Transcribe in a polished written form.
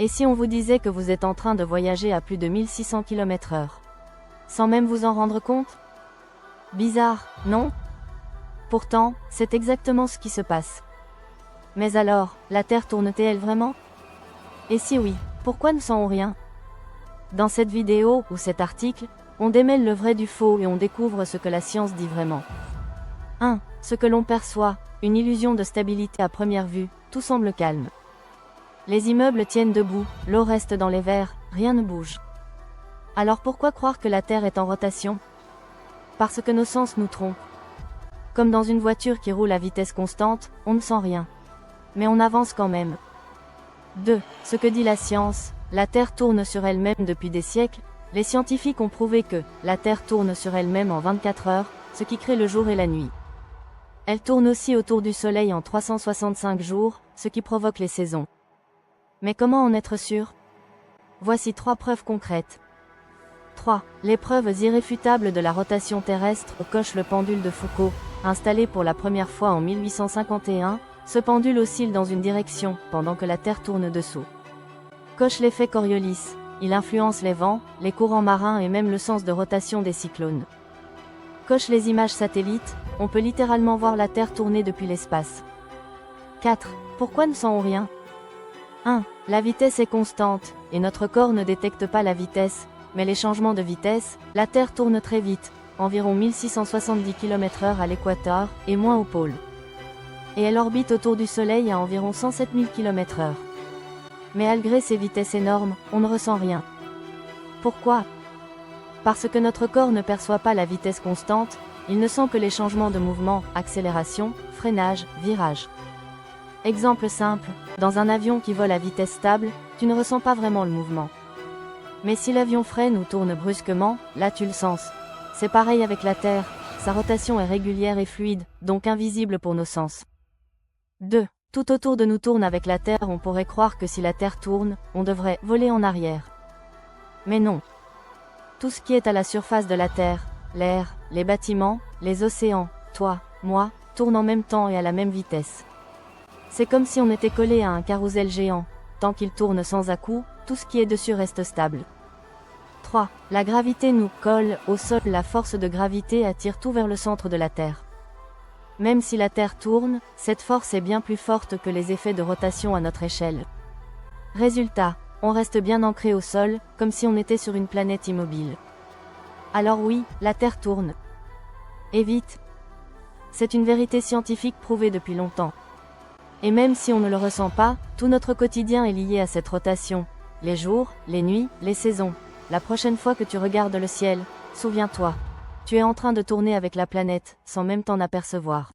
Et si on vous disait que vous êtes en train de voyager à plus de 1600 km/h? Sans même vous en rendre compte? Bizarre, non? Pourtant, c'est exactement ce qui se passe. Mais alors, la Terre tourne-t-elle vraiment? Et si oui, pourquoi ne sent-on rien? Dans cette vidéo, ou cet article, on démêle le vrai du faux et on découvre ce que la science dit vraiment. 1. Ce que l'on perçoit, une illusion de stabilité à première vue, tout semble calme. Les immeubles tiennent debout, l'eau reste dans les verres, rien ne bouge. Alors pourquoi croire que la Terre est en rotation? Parce que nos sens nous trompent. Comme dans une voiture qui roule à vitesse constante, on ne sent rien. Mais on avance quand même. 2. Ce que dit la science, la Terre tourne sur elle-même depuis des siècles, les scientifiques ont prouvé que la Terre tourne sur elle-même en 24 heures, ce qui crée le jour et la nuit. Elle tourne aussi autour du Soleil en 365 jours, ce qui provoque les saisons. Mais comment en être sûr? Voici 3 preuves concrètes. 3. Les preuves irréfutables de la rotation terrestre. Coche le pendule de Foucault, installé pour la première fois en 1851, ce pendule oscille dans une direction, pendant que la Terre tourne dessous. Coche l'effet Coriolis, il influence les vents, les courants marins et même le sens de rotation des cyclones. Coche les images satellites, on peut littéralement voir la Terre tourner depuis l'espace. 4. Pourquoi ne sent-on rien? 1. La vitesse est constante, et notre corps ne détecte pas la vitesse, mais les changements de vitesse, la Terre tourne très vite, environ 1670 km/h à l'équateur, et moins au pôle. Et elle orbite autour du Soleil à environ 107 000 km/h. Mais malgré ces vitesses énormes, on ne ressent rien. Pourquoi? Parce que notre corps ne perçoit pas la vitesse constante, il ne sent que les changements de mouvement, accélération, freinage, virage. Exemple simple, dans un avion qui vole à vitesse stable, tu ne ressens pas vraiment le mouvement. Mais si l'avion freine ou tourne brusquement, là tu le sens. C'est pareil avec la Terre, sa rotation est régulière et fluide, donc invisible pour nos sens. 2. Tout autour de nous tourne avec la Terre, on pourrait croire que si la Terre tourne, on devrait voler en arrière. Mais non. Tout ce qui est à la surface de la Terre, l'air, les bâtiments, les océans, toi, moi, tourne en même temps et à la même vitesse. C'est comme si on était collé à un carrousel géant. Tant qu'il tourne sans à-coups, tout ce qui est dessus reste stable. 3. La gravité nous colle au sol. La force de gravité attire tout vers le centre de la Terre. Même si la Terre tourne, cette force est bien plus forte que les effets de rotation à notre échelle. Résultat, on reste bien ancré au sol, comme si on était sur une planète immobile. Alors oui, la Terre tourne. Et vite. C'est une vérité scientifique prouvée depuis longtemps. Et même si on ne le ressent pas, tout notre quotidien est lié à cette rotation. Les jours, les nuits, les saisons. La prochaine fois que tu regardes le ciel, souviens-toi. Tu es en train de tourner avec la planète, sans même t'en apercevoir.